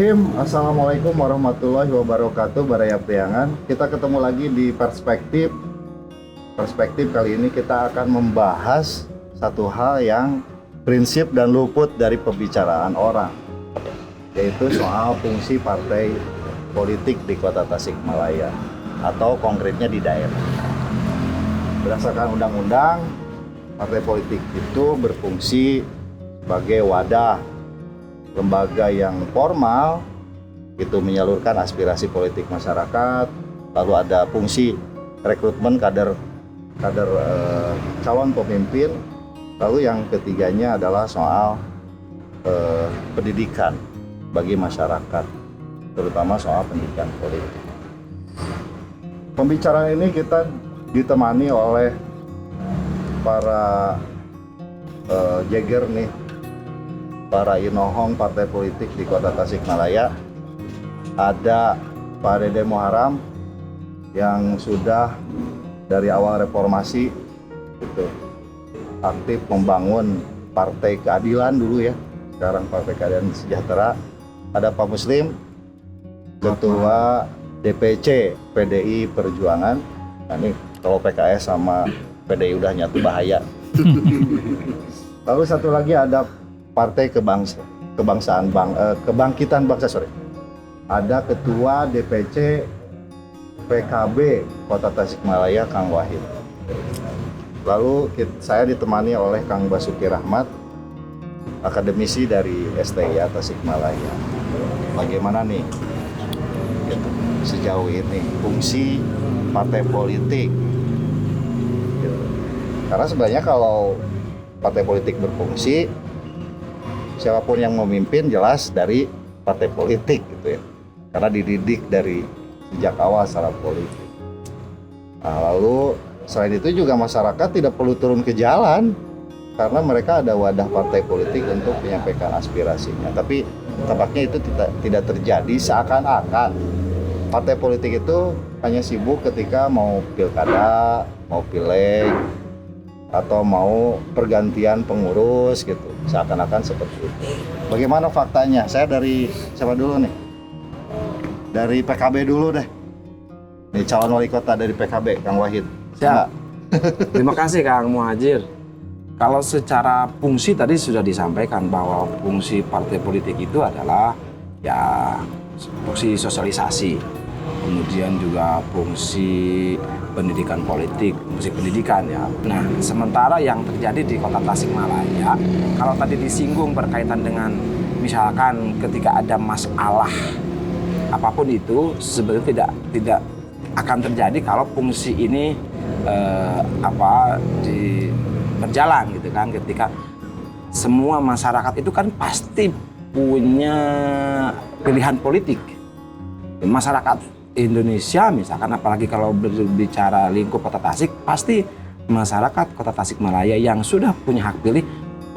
Bismillahirrahmanirrahim. Assalamualaikum warahmatullahi wabarakatuh. Baraya Priangan. Kita ketemu lagi di Perspektif. Perspektif kali ini kita akan membahas satu hal yang prinsip dan luput dari pembicaraan orang, yaitu soal fungsi partai politik di Kota Tasikmalaya atau konkretnya di daerah. Berdasarkan undang-undang, partai politik itu berfungsi sebagai wadah lembaga yang formal itu menyalurkan aspirasi politik masyarakat, lalu ada fungsi rekrutmen kader calon pemimpin, lalu yang ketiganya adalah soal pendidikan bagi masyarakat, terutama soal pendidikan politik. Pembicaraan ini kita ditemani oleh para jeger nih, para inohong partai politik di Kota Tasikmalaya. Ada Pak Dede Muharam yang sudah dari awal reformasi itu aktif membangun Partai Keadilan dulu ya, sekarang Partai Keadilan Sejahtera. Ada Pak Muslim, Ketua DPC PDI Perjuangan. Nah, ini kalau PKS sama PDI udah nyatu bahaya. Lalu satu lagi ada Partai Kebangkitan Bangsa, ada Ketua DPC PKB Kota Tasikmalaya Kang Wahid. Lalu saya ditemani oleh Kang Basuki Rahmat, akademisi dari STIA Tasikmalaya. Bagaimana nih sejauh ini fungsi partai politik? Karena sebenarnya kalau partai politik berfungsi, siapapun yang memimpin jelas dari partai politik gitu ya, karena dididik dari sejak awal secara politik. Nah, lalu selain itu juga masyarakat tidak perlu turun ke jalan karena mereka ada wadah partai politik untuk menyampaikan aspirasinya. Tapi tampaknya itu tidak terjadi, seakan-akan partai politik itu hanya sibuk ketika mau pilkada, mau pileg, atau mau pergantian pengurus gitu, seakan-akan seperti itu. Bagaimana faktanya? Saya dari siapa dulu nih? Dari PKB dulu deh. Nih calon wali kota dari PKB, Kang Wahid. Siap. Terima kasih Kang Muhajir. Kalau secara fungsi tadi sudah disampaikan bahwa fungsi partai politik itu adalah ya fungsi sosialisasi, kemudian juga fungsi pendidikan politik, fungsi pendidikan ya. Nah, sementara yang terjadi di Kota Tasikmalaya, kalau tadi disinggung berkaitan dengan misalkan ketika ada masalah apapun itu, sebenarnya tidak akan terjadi kalau fungsi ini berjalan gitu kan. Ketika semua masyarakat itu kan pasti punya pilihan politik. Masyarakat Indonesia misalkan, apalagi kalau berbicara lingkup Kota Tasik, pasti masyarakat Kota Tasikmalaya yang sudah punya hak pilih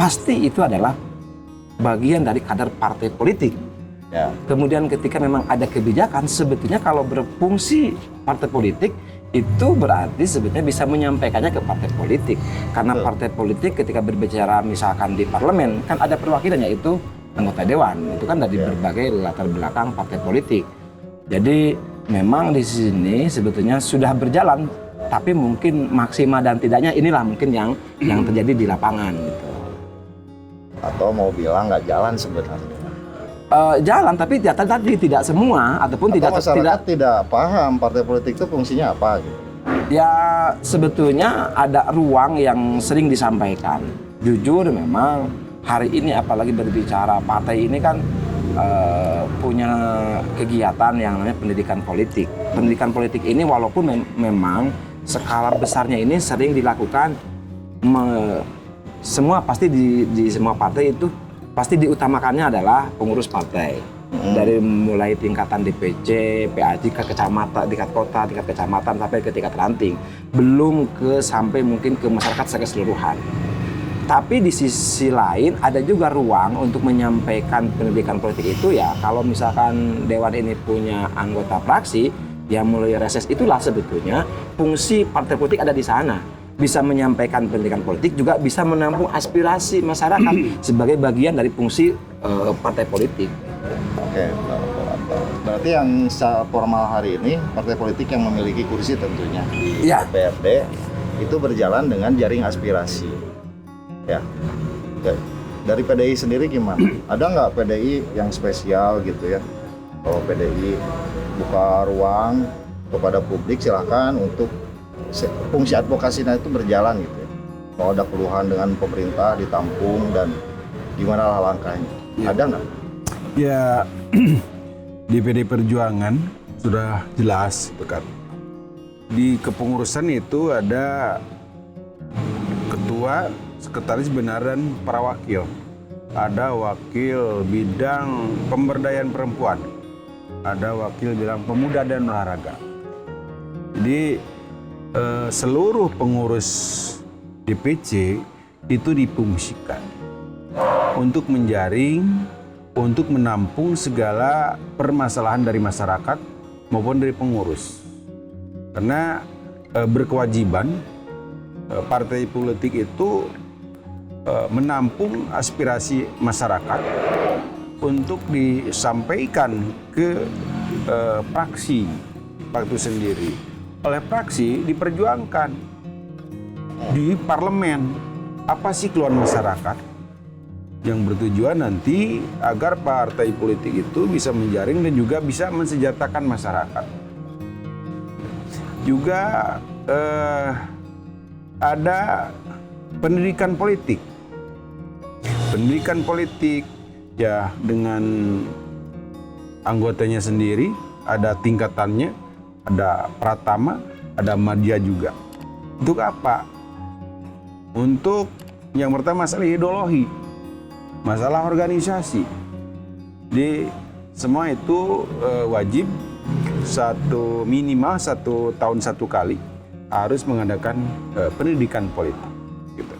pasti itu adalah bagian dari kader partai politik. Ya. Kemudian ketika memang ada kebijakan, sebetulnya kalau berfungsi partai politik itu berarti sebetulnya bisa menyampaikannya ke partai politik. Karena partai politik ketika berbicara misalkan di parlemen kan ada perwakilan, yaitu anggota dewan. Itu kan dari berbagai latar belakang partai politik. Jadi memang di sini sebetulnya sudah berjalan, tapi mungkin maksimal dan tidaknya inilah mungkin yang terjadi di lapangan gitu. Atau mau bilang nggak jalan sebenarnya? Jalan, tapi tadi tidak semua ataupun atau masyarakat tidak paham partai politik itu fungsinya apa gitu. Ya sebetulnya ada ruang yang sering disampaikan. Jujur memang hari ini apalagi berbicara partai ini kan punya kegiatan yang namanya pendidikan politik. Pendidikan politik ini walaupun memang skala besarnya ini sering dilakukan, semua pasti di semua partai itu pasti diutamakannya adalah pengurus partai. Dari mulai tingkatan DPC, PAD, tingkat kecamatan, tingkat kota, tingkat kecamatan sampai ke tingkat ranting. Belum sampai mungkin ke masyarakat secara keseluruhan. Tapi di sisi lain ada juga ruang untuk menyampaikan pendidikan politik itu ya. Kalau misalkan Dewan ini punya anggota fraksi, ya mulai reses itulah sebetulnya fungsi partai politik ada di sana. Bisa menyampaikan pendidikan politik, juga bisa menampung aspirasi masyarakat sebagai bagian dari fungsi partai politik. Oke, Berarti yang secara formal hari ini partai politik yang memiliki kursi tentunya di Iya. DPRD itu berjalan dengan jaring aspirasi. Ya. Oke. Dari PDI sendiri gimana? Ada nggak PDI yang spesial gitu ya? Kalau PDI buka ruang kepada publik silahkan untuk fungsi advokasinya itu berjalan gitu ya. Kalau ada keluhan dengan pemerintah ditampung dan gimana lah langkahnya? Ya. Ada nggak? Ya, di PD Perjuangan sudah jelas dekat. Di kepengurusan itu ada ketua, sekretaris benar dan para wakil. Ada wakil bidang pemberdayaan perempuan, ada wakil bidang pemuda dan olahraga. Jadi seluruh pengurus DPC itu difungsikan untuk menjaring, untuk menampung segala permasalahan dari masyarakat maupun dari pengurus. Karena berkewajiban partai politik itu menampung aspirasi masyarakat untuk disampaikan ke praksi itu sendiri. Oleh praksi diperjuangkan di parlemen. Apa sih keluhan masyarakat yang bertujuan nanti agar partai politik itu bisa menjaring dan juga bisa mensejahterakan masyarakat. Juga ada pendidikan politik. Pendidikan politik ya dengan anggotanya sendiri, ada tingkatannya, ada pratama, ada madya juga. Untuk apa? Untuk yang pertama masalah ideologi, masalah organisasi. Di semua itu wajib minimal 1 tahun 1 kali harus mengadakan pendidikan politik. Gitu.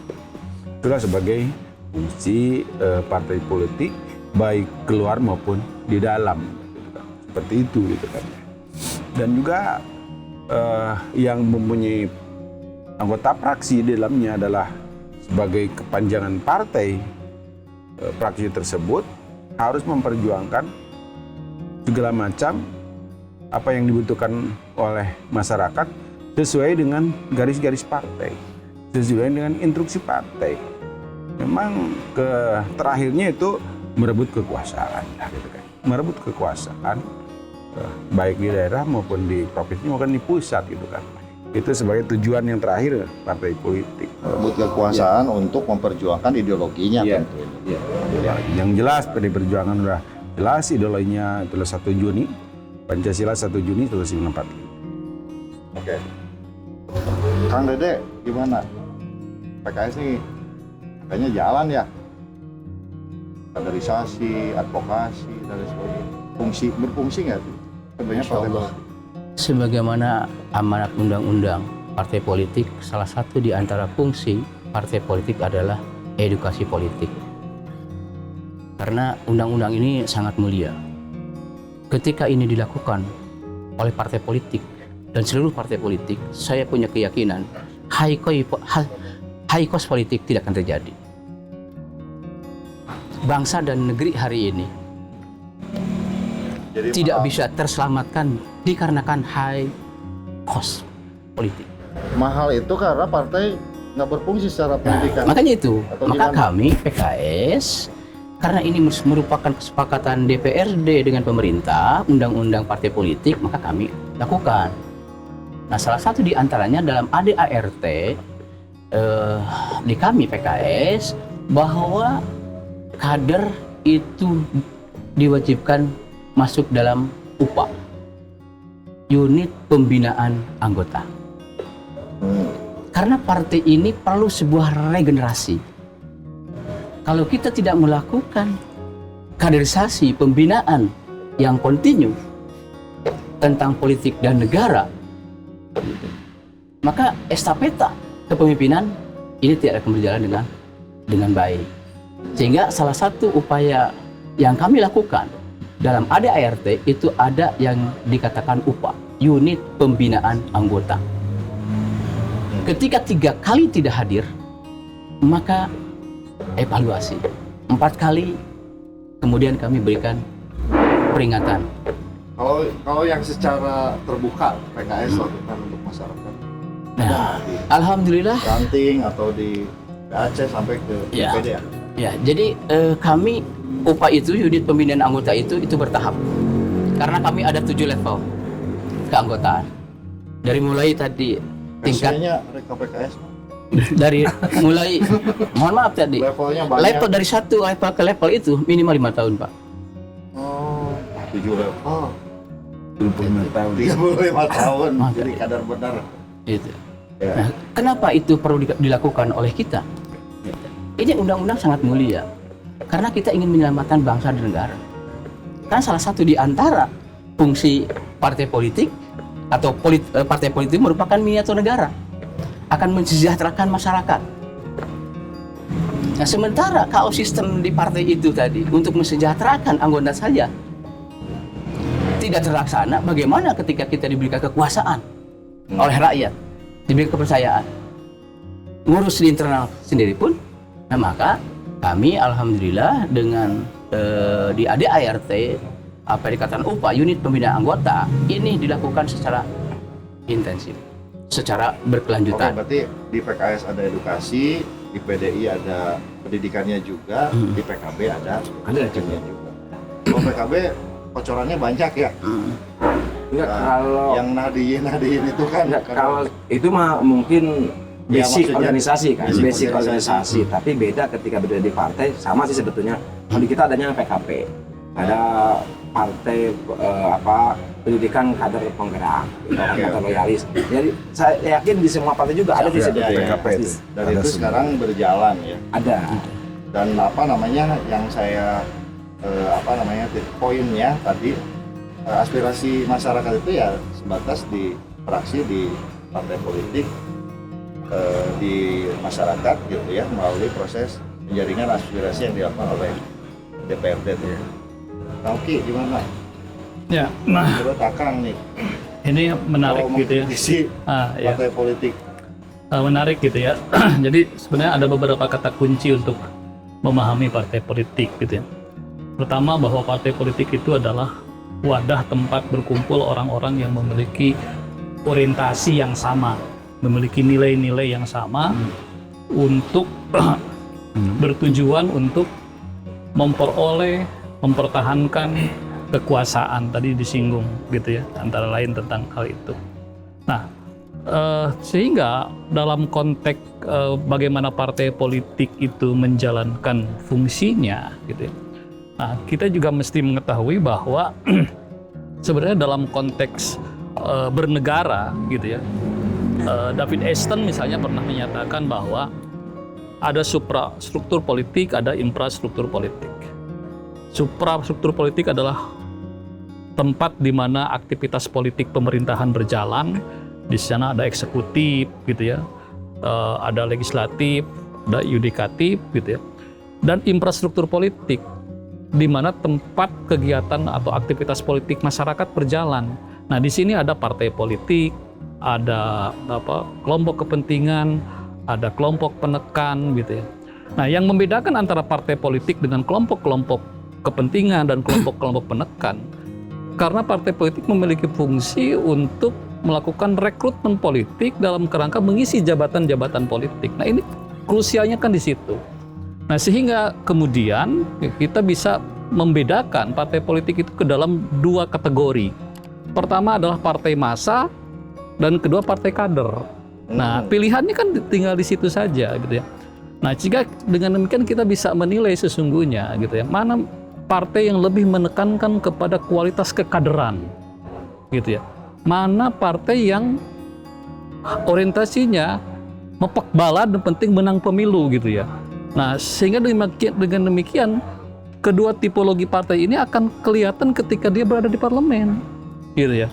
Itulah sebagai fungsi partai politik baik keluar maupun di dalam. Gitu kan. Seperti itu gitu kan. Dan juga yang mempunyai anggota praksi di dalamnya adalah sebagai kepanjangan partai, praksi tersebut harus memperjuangkan segala macam apa yang dibutuhkan oleh masyarakat sesuai dengan garis-garis partai, sesuai dengan instruksi partai. Memang terakhirnya itu merebut kekuasaan, gitu kan. Merebut kekuasaan baik di daerah maupun di provinsi maupun di pusat gitu kan. Itu sebagai tujuan yang terakhir partai politik. Merebut kekuasaan untuk memperjuangkan ideologinya Iya. tentu. Ya. Yang jelas PD Perjuangan sudah jelas ideologinya itulah 1 Juni, Pancasila 1 Juni 1945. Oke. Kang Dede gimana? PKS nih kayaknya jalan ya. Kaderisasi, advokasi dan sebagainya. Berfungsi nggak tuh? Sebenarnya Insya partai Allah. politik. Sebagaimana amanat undang-undang partai politik, salah satu di antara fungsi partai politik adalah edukasi politik. Karena undang-undang ini sangat mulia. Ketika ini dilakukan oleh partai politik dan seluruh partai politik, saya punya keyakinan high cost politik tidak akan terjadi. Bangsa dan negeri hari ini Jadi tidak bisa terselamatkan dikarenakan high cost politik. mahal itu karena partai nggak berfungsi secara pendidikan. Makanya itu, Atau maka gimana? kami PKS karena ini merupakan kesepakatan DPRD dengan pemerintah, undang-undang partai politik, maka kami lakukan. Nah, salah satu di antaranya dalam ADART di kami PKS bahwa kader itu diwajibkan masuk dalam UPA, unit pembinaan anggota. Karena partai ini perlu sebuah regenerasi. Kalau kita tidak melakukan kaderisasi pembinaan yang kontinu tentang politik dan negara, maka estafeta kepemimpinan ini tidak akan berjalan dengan baik. Sehingga salah satu upaya yang kami lakukan dalam ADART itu ada yang dikatakan UPA, unit pembinaan anggota. Ketika 3 kali tidak hadir, maka evaluasi. 4 kali, kemudian kami berikan peringatan. Kalau yang secara terbuka PKS lakukan untuk masyarakat. Nah, alhamdulillah. Ranting atau di Aceh sampai ke Ya. DPD ya. Ya, jadi kami UPA itu, unit pembinaan anggota itu bertahap. Karena kami ada 7 level keanggotaan. Dari mulai tadi tingkat Tingkatnya Reka PKS dari mulai mohon maaf tadi. levelnya banyak. Level dari satu level ke level itu minimal 5 tahun, Pak. Oh, 7 level. 25 tahun. 35 tahun. Mantap. Jadi kadar benar. Itu. Ya. Nah, kenapa itu perlu dilakukan oleh kita? Ini undang-undang sangat mulia. Karena kita ingin menyelamatkan bangsa dan negara. Kan salah satu di antara fungsi partai politik atau partai politik merupakan miniatur negara. Akan mensejahterakan masyarakat. Nah, sementara kalau sistem di partai itu tadi untuk mensejahterakan anggota saja tidak terlaksana, bagaimana ketika kita diberikan kekuasaan oleh rakyat, diberi kepercayaan, ngurus di internal sendiri pun, nah maka kami alhamdulillah dengan di ADART, apa dikatakan UPA, unit pembinaan anggota, ini dilakukan secara intensif, secara Oke, berkelanjutan. berarti di PKS ada edukasi, di PDI ada pendidikannya juga, di PKB ada pendidikannya juga. Kalau PKB kocorannya banyak ya. Enggak, Nah, kalau yang nadiin itu kan enggak, kalau itu mah mungkin Ya, basic maksudnya organisasi kan, basic basic organisasi. Tapi beda ketika berada di partai, sama sih sebetulnya. Kalau di kita adanya PKP, ada partai pendidikan kader penggerak, kader loyalis. Jadi saya yakin di semua partai juga ada di Ya, sebetulnya. ya, PKP itu. dan Ada itu semua. sekarang berjalan ya. Ada. Dan yang saya poinnya tadi aspirasi masyarakat itu ya sebatas di fraksi di partai politik di masyarakat gitu ya, melalui proses penjaringan aspirasi yang dilakukan oleh DPRD itu. Nah, oke, gimana? Ya, nah Menurut Akang nih, ini menarik kalau gitu ya. mengkritisi Ya, partai politik, menarik gitu ya. Jadi sebenarnya ada beberapa kata kunci untuk memahami partai politik gitu ya. Pertama, bahwa partai politik itu adalah wadah tempat berkumpul orang-orang yang memiliki orientasi yang sama, memiliki nilai-nilai yang sama untuk bertujuan untuk memperoleh, mempertahankan kekuasaan, tadi disinggung gitu ya, antara lain tentang hal itu. Nah, sehingga dalam konteks bagaimana partai politik itu menjalankan fungsinya gitu ya. Nah, kita juga mesti mengetahui bahwa sebenarnya dalam konteks bernegara gitu ya, David Easton misalnya pernah menyatakan bahwa ada suprastruktur politik, ada infrastruktur politik. Suprastruktur politik adalah tempat di mana aktivitas politik pemerintahan berjalan. Di sana ada eksekutif gitu ya, ada legislatif, ada yudikatif gitu ya, dan infrastruktur politik di mana tempat kegiatan atau aktivitas politik masyarakat berjalan. Nah, di sini ada partai politik, ada kelompok kepentingan, ada kelompok penekan gitu ya. Nah, yang membedakan antara partai politik dengan kelompok-kelompok kepentingan dan kelompok-kelompok penekan, karena partai politik memiliki fungsi untuk melakukan rekrutmen politik dalam kerangka mengisi jabatan-jabatan politik. Nah, ini krusialnya kan di situ. Nah, sehingga kemudian kita bisa membedakan partai politik itu ke dalam dua kategori. Pertama adalah partai massa dan kedua partai kader. Nah, pilihannya kan tinggal di situ saja gitu ya. Nah, jika dengan demikian kita bisa menilai sesungguhnya gitu ya, mana partai yang lebih menekankan kepada kualitas kekaderan gitu ya. Mana partai yang orientasinya mepek bala dan penting menang pemilu gitu ya. Nah, sehingga dengan demikian kedua tipologi partai ini akan kelihatan ketika dia berada di parlemen gitu ya.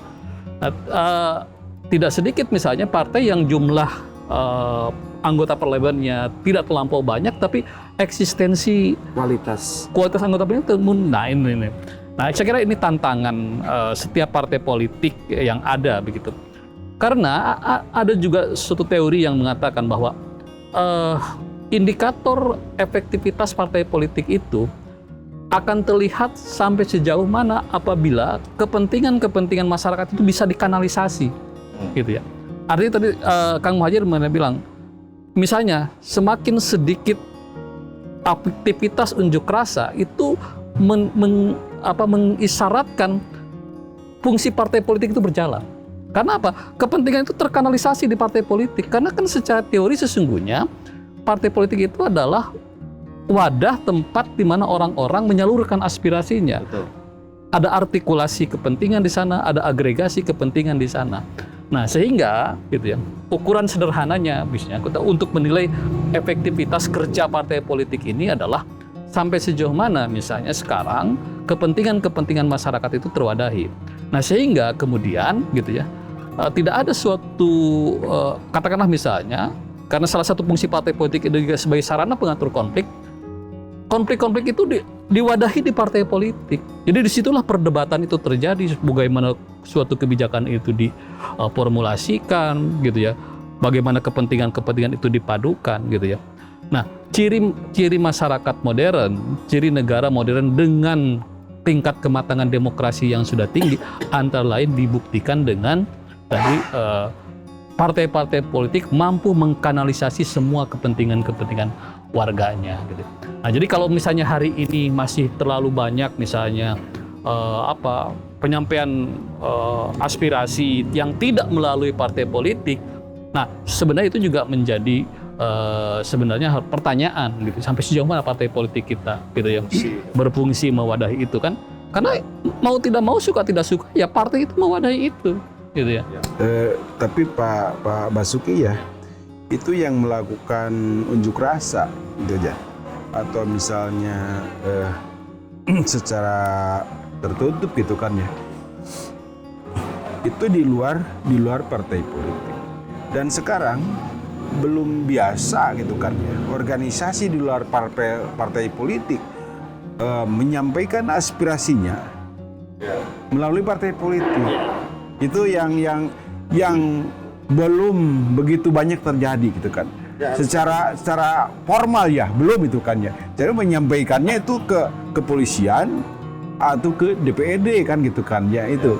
Tidak sedikit misalnya partai yang jumlah anggota parlemennya tidak terlampau banyak, tapi eksistensi Kualitas. anggota parlemen itu ini. Nah, saya kira ini tantangan setiap partai politik yang ada begitu. Karena ada juga suatu teori yang mengatakan bahwa indikator efektivitas partai politik itu akan terlihat sampai sejauh mana apabila kepentingan-kepentingan masyarakat itu bisa dikanalisasi, gitu ya. Artinya tadi Kang Muhadjir bilang, misalnya semakin sedikit aktivitas unjuk rasa itu mengisyaratkan fungsi partai politik itu berjalan. Karena apa? Kepentingan itu terkanalisasi di partai politik. Karena kan secara teori sesungguhnya partai politik itu adalah wadah tempat di mana orang-orang menyalurkan aspirasinya. Betul. Ada artikulasi kepentingan di sana, ada agregasi kepentingan di sana. Nah, sehingga gitu ya, ukuran sederhananya misalnya untuk menilai efektivitas kerja partai politik ini adalah sampai sejauh mana misalnya sekarang kepentingan-kepentingan masyarakat itu terwadahi. Nah, sehingga kemudian gitu ya, tidak ada suatu katakanlah misalnya karena salah satu fungsi partai politik itu juga sebagai sarana pengatur konflik itu diwadahi di partai politik. Jadi disitulah perdebatan itu terjadi, bagaimana suatu kebijakan itu diformulasikan, gitu ya. Bagaimana kepentingan-kepentingan itu dipadukan, gitu ya. Nah, ciri masyarakat modern, ciri negara modern dengan tingkat kematangan demokrasi yang sudah tinggi, antara lain dibuktikan dengan tadi partai-partai politik mampu mengkanalisasi semua kepentingan-kepentingan warganya, gitu. Nah, jadi kalau misalnya hari ini masih terlalu banyak misalnya penyampaian aspirasi yang tidak melalui partai politik, nah sebenarnya itu juga menjadi sebenarnya pertanyaan gitu, sampai sejauh mana partai politik kita gitu yang berfungsi mewadahi itu kan, karena mau tidak mau suka tidak suka ya partai itu mewadahi itu gitu ya. Tapi Pak Basuki ya, itu yang melakukan unjuk rasa gitu aja, atau misalnya secara tertutup gitu kan ya, itu di luar partai politik. Dan sekarang belum biasa gitu kan ya, organisasi di luar partai politik menyampaikan aspirasinya melalui partai politik. Itu yang belum begitu banyak terjadi gitu kan. Secara formal ya belum itu kan ya. Jadi menyampaikannya itu ke kepolisian atau ke DPRD kan gitu kan ya, itu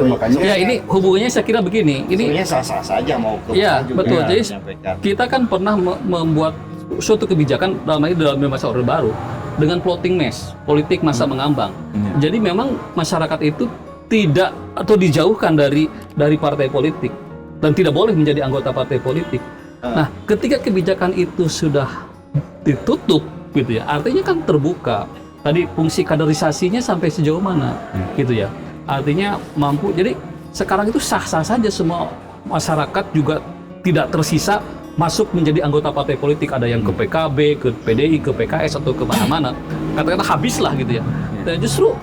makanya ya ini hubungannya saya kira begini, ini sebenarnya sah-sah saja mau ke ya juga betul. Jadi menyampaikan. kita kan pernah membuat suatu kebijakan dalam masa Orde Baru dengan floating mass, politik masa mengambang. Jadi memang masyarakat itu tidak atau dijauhkan dari partai politik dan tidak boleh menjadi anggota partai politik. Nah, ketika kebijakan itu sudah ditutup gitu ya, artinya kan terbuka. Tadi fungsi kaderisasinya sampai sejauh mana gitu ya. Artinya mampu. Jadi sekarang itu sah-sah saja semua masyarakat juga tidak tersisa masuk menjadi anggota partai politik. Ada yang ke PKB, ke PDI, ke PKS atau ke mana-mana. Kata-kata habislah gitu ya. Dan justru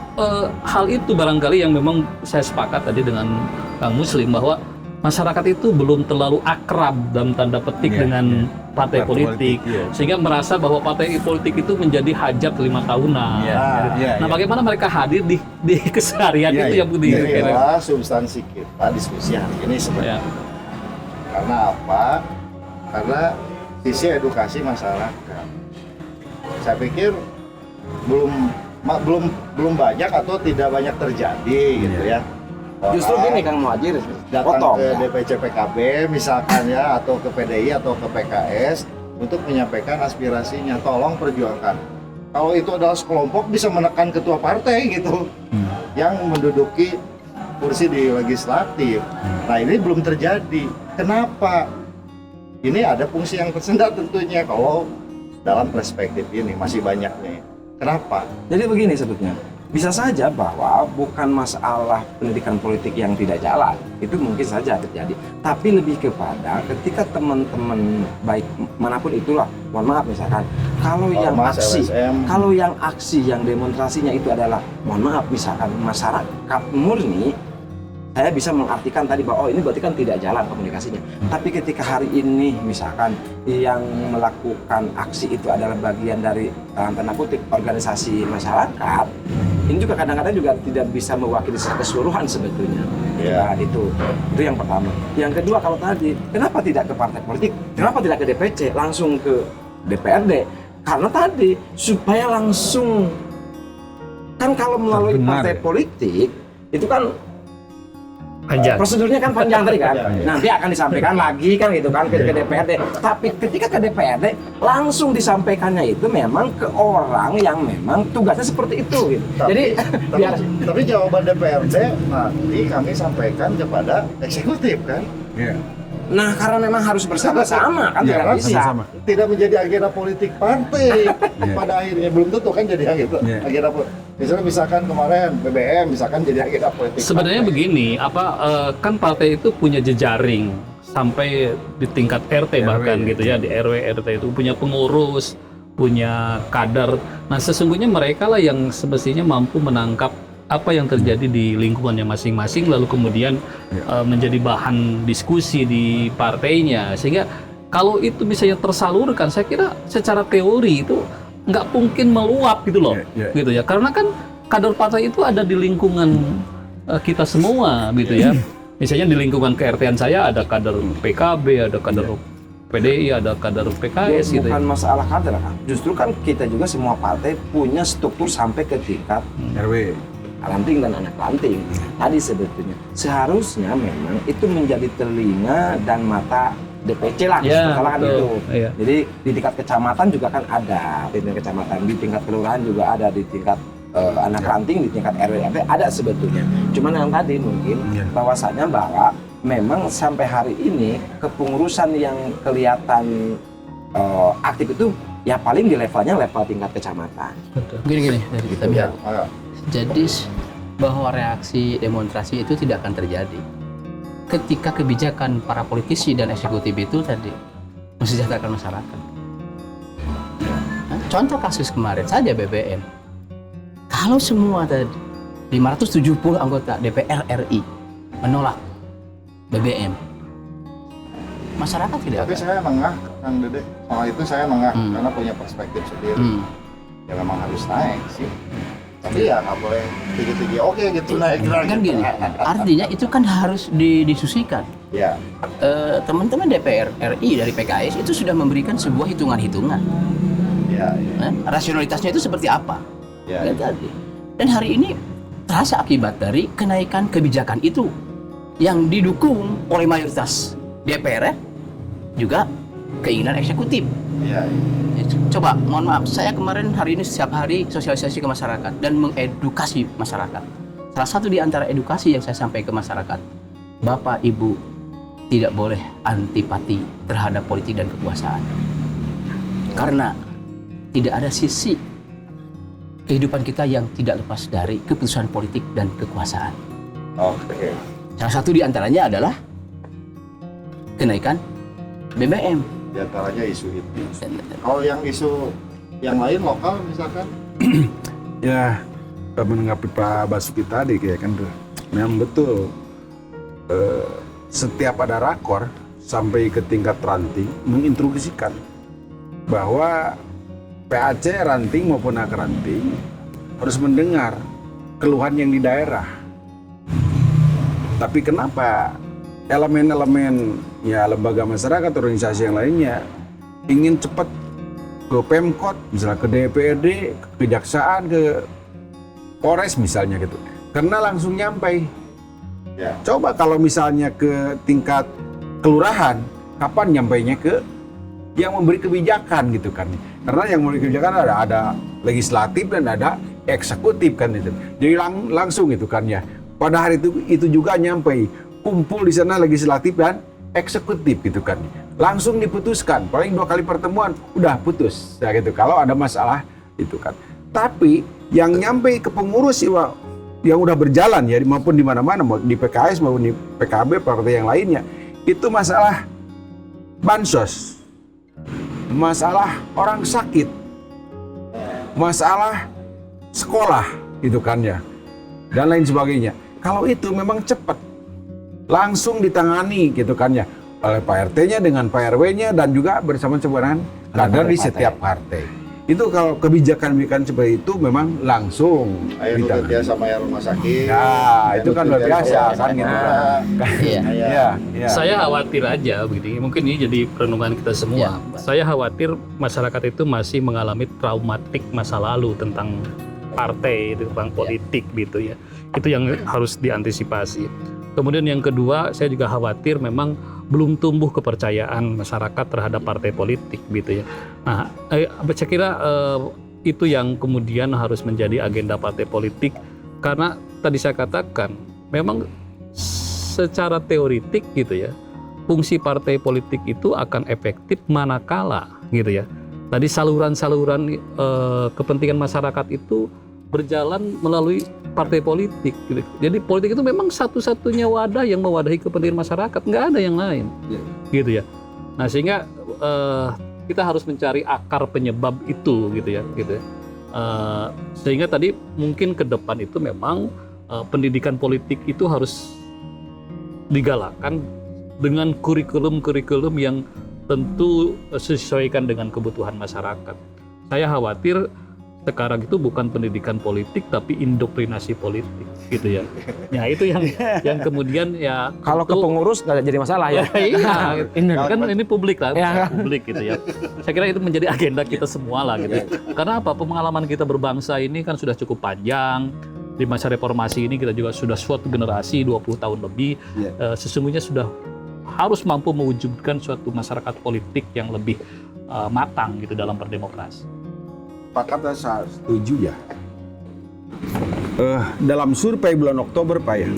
hal itu barangkali yang memang saya sepakat tadi dengan Kang Muslim bahwa masyarakat itu belum terlalu akrab dalam tanda petik dengan partai politik, sehingga merasa bahwa partai politik itu menjadi hajat 5 tahunan. Nah, bagaimana mereka hadir di keseharian itu yang begini. Inilah substansi kita diskusi hari ini sebenarnya. Karena apa? Karena sisi edukasi masyarakat. Saya pikir belum banyak atau tidak banyak terjadi gitu ya. Justru gini Kang Muhadjir, Datang ke DPC PKB misalkan ya, atau ke PDI atau ke PKS untuk menyampaikan aspirasinya, tolong perjuangkan. Kalau itu adalah sekelompok bisa menekan ketua partai gitu yang menduduki kursi di legislatif. Nah, ini belum terjadi. Kenapa? Ini ada fungsi yang tersendat tentunya kalau dalam perspektif ini masih banyaknya. Kenapa? Jadi begini sebetulnya, bisa saja bahwa bukan masalah pendidikan politik yang tidak jalan, itu mungkin saja terjadi. Tapi lebih kepada ketika teman-teman baik manapun itulah, mohon maaf misalkan, kalau yang aksi, yang demonstrasinya itu adalah, mohon maaf misalkan masyarakat murni, saya bisa mengartikan tadi bahwa ini berarti kan tidak jalan komunikasinya. Tapi ketika hari ini misalkan yang melakukan aksi itu adalah bagian dari tanda kutip organisasi masyarakat, ini juga kadang-kadang juga tidak bisa mewakili secara keseluruhan sebetulnya. Ya, itu yang pertama. Yang kedua, kalau tadi kenapa tidak ke partai politik, kenapa tidak ke DPC, langsung ke DPRD? Karena tadi supaya langsung Kan kalau melalui Benar, partai ya? politik itu kan Panjang. prosedurnya kan panjang tadi kan. Panjang, ya. Nanti akan disampaikan lagi kan gitu kan ke DPRD. Tapi ketika ke DPRD langsung disampaikannya itu memang ke orang yang memang tugasnya seperti itu gitu. Jadi biar Tapi jawaban DPRD nanti kami sampaikan kepada eksekutif kan. Iya. nah karena memang harus bersama-sama kan Iya, tidak bisa. sama-sama. Tidak menjadi agenda politik partai pada akhirnya, belum tentu kan jadi Iya. agenda politik. Misalnya misalkan kemarin BBM misalkan jadi agenda politik. Sebenarnya partai. begini, kan partai itu punya jejaring sampai di tingkat RT bahkan RW. gitu ya, di RW RT itu punya pengurus, punya kader. Nah, sesungguhnya mereka lah yang semestinya mampu menangkap apa yang terjadi di lingkungannya masing-masing, lalu kemudian menjadi bahan diskusi di partainya. Sehingga kalau itu misalnya tersalurkan, saya kira secara teori itu nggak mungkin meluap gitu loh, gitu ya. Karena kan kader partai itu ada di lingkungan kita semua, gitu ya. Misalnya di lingkungan ke-RT-an saya ada kader PKB, ada kader PDI, ada kader PKS gitu ya. Bukan masalah kader kan. Justru kan kita juga semua partai punya struktur sampai ke tingkat RW. ranting dan anak ranting. Tadi sebetulnya seharusnya memang itu menjadi telinga dan mata DPC lah, Ya, misalkan betul. itu. Iya. Jadi di tingkat kecamatan juga kan ada, di tingkat kecamatan, di tingkat kelurahan juga ada, di tingkat anak ranting, di tingkat RW RT ada sebetulnya. Cuman yang tadi mungkin bahwasanya bahwa memang sampai hari ini kepengurusan yang kelihatan aktif itu ya paling di levelnya level tingkat kecamatan. Gini dari kita lihat. Ayo. Jadi bahwa reaksi demonstrasi itu tidak akan terjadi ketika kebijakan para politisi dan eksekutif itu tadi mensejahterakan masyarakat. Nah, contoh kasus kemarin saja BBM. Kalau semua tadi 570 anggota DPR RI menolak BBM, masyarakat tidak Tapi akan. saya mengah, Kang Dede. Soal itu saya mengah karena punya perspektif sendiri. Ya memang harus naik sih. Tapi ya nggak boleh tinggi-tinggi. Oke gitu naik lagi. Kan gini, artinya itu kan harus didiskusikan. Ya. Teman-teman DPR RI dari PKS itu sudah memberikan sebuah hitungan-hitungan. Ya. Rasionalitasnya itu seperti apa? Ya. Kan tadi. Dan hari ini terasa akibat dari kenaikan kebijakan itu yang didukung oleh mayoritas DPR juga keinginan eksekutif. Ya. Coba, mohon maaf, saya kemarin hari ini setiap hari sosialisasi ke masyarakat dan mengedukasi masyarakat. Salah satu di antara edukasi yang saya sampaikan ke masyarakat, Bapak Ibu tidak boleh antipati terhadap politik dan kekuasaan. Karena tidak ada sisi kehidupan kita yang tidak lepas dari keputusan politik dan kekuasaan. Oke. Salah satu di antaranya adalah kenaikan BBM. Di antaranya isu itu. Kalau yang isu yang lain lokal misalkan, Ya, menanggapi Pak Basuki tadi kayak kan memang betul. Setiap ada rakor sampai ke tingkat ranting menginstruksikan bahwa PAC ranting maupun ak ranting harus mendengar keluhan yang di daerah. Tapi kenapa elemen-elemen ya lembaga masyarakat, organisasi yang lainnya ingin cepat ke Pemkot, misalnya ke DPRD, ke Kejaksaan, ke Polres misalnya gitu. Karena langsung nyampe. ya. Coba kalau misalnya ke tingkat kelurahan, kapan nyampainya ke yang memberi kebijakan gitu kan. Karena yang memberi kebijakan ada legislatif dan ada eksekutif kan itu. Jadi langsung itu kan ya. Pada hari itu juga nyampe kumpul di sana legislatif dan eksekutif gitu kan. Langsung diputuskan, paling 2 kali pertemuan udah putus ya gitu. Kalau ada masalah itu kan. Tapi yang nyampe ke pengurus yang udah berjalan ya maupun di mana-mana di PKS maupun di PKB partai yang lainnya itu masalah bansos, masalah orang sakit, masalah sekolah gitu kan ya dan lain sebagainya. Kalau itu memang cepat langsung ditangani gitu kan ya oleh Pak RT-nya dengan Pak RW-nya dan juga bersama dengan kader di setiap partai. Itu kalau kebijakan seperti itu memang langsung Ayo nu ditangani. kerja sama yang rumah sakit. Ya, itu kan luar biasa kan gitu kan. Iya. Iya, iya. Saya khawatir aja begini, mungkin ini jadi perenungan kita semua. Ya. Saya khawatir masyarakat itu masih mengalami traumatik masa lalu tentang partai, tentang politik gitu ya. Itu yang harus diantisipasi. Kemudian yang kedua, saya juga khawatir memang belum tumbuh kepercayaan masyarakat terhadap partai politik gitu ya. Nah, saya kira itu yang kemudian harus menjadi agenda partai politik, karena tadi saya katakan memang secara teoritik gitu ya, fungsi partai politik itu akan efektif manakala gitu ya. Tadi saluran-saluran kepentingan masyarakat itu berjalan melalui partai politik gitu. Jadi politik itu memang satu-satunya wadah yang mewadahi kepentingan masyarakat, nggak ada yang lain gitu ya. Nah, sehingga kita harus mencari akar penyebab itu gitu ya. Sehingga tadi mungkin ke depan itu memang pendidikan politik itu harus digalakkan dengan kurikulum-kurikulum yang tentu sesuaikan dengan kebutuhan masyarakat. Saya khawatir sekarang itu bukan pendidikan politik tapi indoktrinasi politik gitu ya. Ya itu yang kemudian ya Kalau ke pengurus nggak jadi masalah ya. iya, kan ini publik lah, publik gitu ya. Saya kira itu menjadi agenda kita semua lah gitu. Karena apa? Pengalaman kita berbangsa ini kan sudah cukup panjang. Di masa reformasi ini kita juga sudah suatu generasi 20 tahun lebih, sesungguhnya sudah harus mampu mewujudkan suatu masyarakat politik yang lebih matang gitu dalam berdemokrasi. Pakat saya setuju ya. Dalam survei bulan Oktober Pak ya,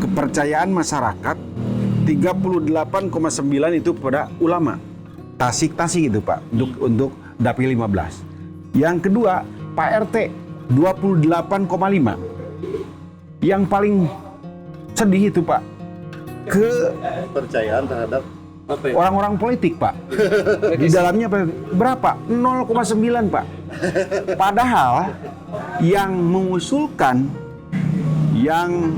kepercayaan masyarakat 38,9 itu kepada ulama. Tasik-tasik itu Pak, untuk Dapil 15. Yang kedua Pak RT 28,5. Yang paling sedih itu Pak, Kepercayaan terhadap orang-orang politik Pak. Di dalamnya berapa? 0,9 Pak. Padahal yang mengusulkan, yang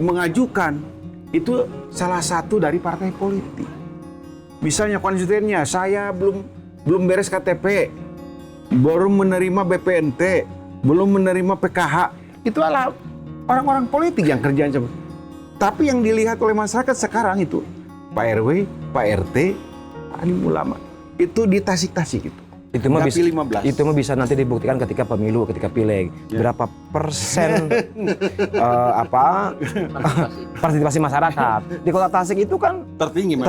mengajukan itu salah satu dari partai politik. Misalnya konstituennya, saya belum beres KTP, belum menerima BPNT, belum menerima PKH. Itu adalah orang-orang politik yang kerjaan seperti. Tapi yang dilihat oleh masyarakat sekarang itu Pak RW, Pak RT, alim ulama. Itu di tasik-tasik itu. Itu mah bisa, Dapil 15. itu mah bisa nanti dibuktikan ketika pemilu, ketika pileg. Berapa persen partisipasi masyarakat di Kota Tasik itu kan tertinggi.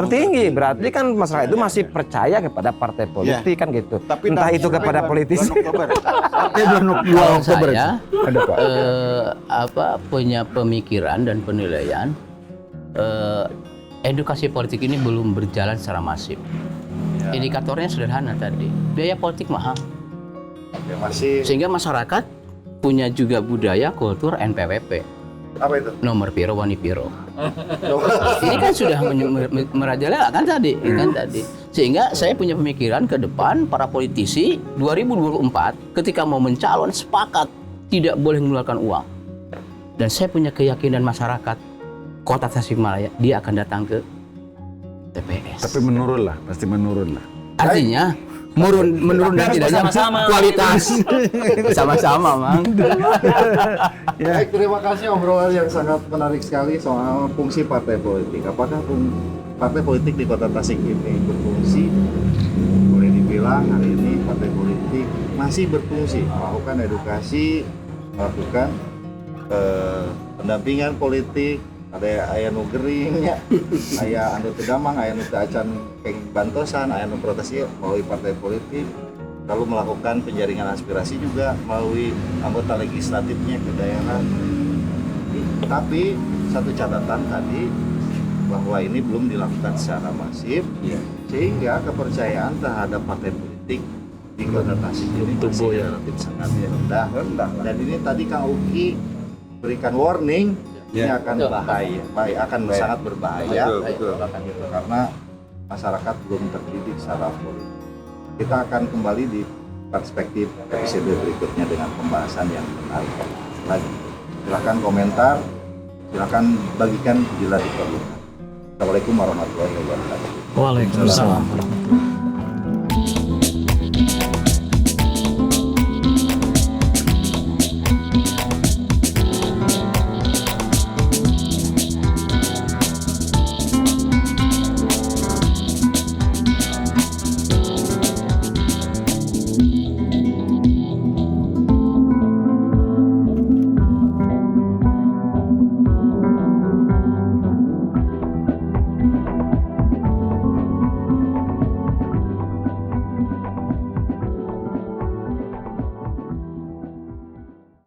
Berarti kan masyarakat itu masih percaya kepada partai politik kan gitu. Tapi entah itu kepada politisi. Kalau saya Ada Pak. punya pemikiran dan penilaian edukasi politik ini belum berjalan secara masif. Indikatornya sederhana tadi, biaya politik mahal. ya masih Sehingga masyarakat punya juga budaya kultur NPWP. apa itu? Nomor piro wani piro. Ini kan sudah merajalela kan tadi, Sehingga saya punya pemikiran ke depan para politisi 2024 ketika mau mencalon sepakat tidak boleh mengeluarkan uang. Dan saya punya keyakinan masyarakat Kota Tasikmalaya dia akan datang ke TPS. Tapi menurun lah, pasti menurun lah. Artinya menurun dan tidaknya kualitas sama-sama, Mang. Baik, terima kasih obrolan yang sangat menarik sekali soal fungsi partai politik. Apakah partai politik di Kota Tasik ini berfungsi? Boleh dibilang hari ini partai politik masih berfungsi melakukan edukasi, melakukan pendampingan politik. Ada aya nu gering ya, aya anu teu damang, aya nu teu acan keng bantosan, aya nu protes ieu melalui partai politik, lalu melakukan penjaringan aspirasi juga melalui anggota legislatifnya ke daerah. Tapi satu catatan tadi bahwa ini belum dilakukan secara masif, sehingga kepercayaan terhadap partai politik di Kota Tasik ini masih relatif sangat rendah. Dan ini tadi Kang Uki berikan warning. Ini akan sangat berbahaya. Betul. Karena masyarakat belum terdidik secara politik. Kita akan kembali di perspektif episode berikutnya dengan pembahasan yang menarik lagi. Silakan komentar, silakan bagikan bila diperlukan. Assalamualaikum warahmatullahi wabarakatuh. Waalaikumsalam.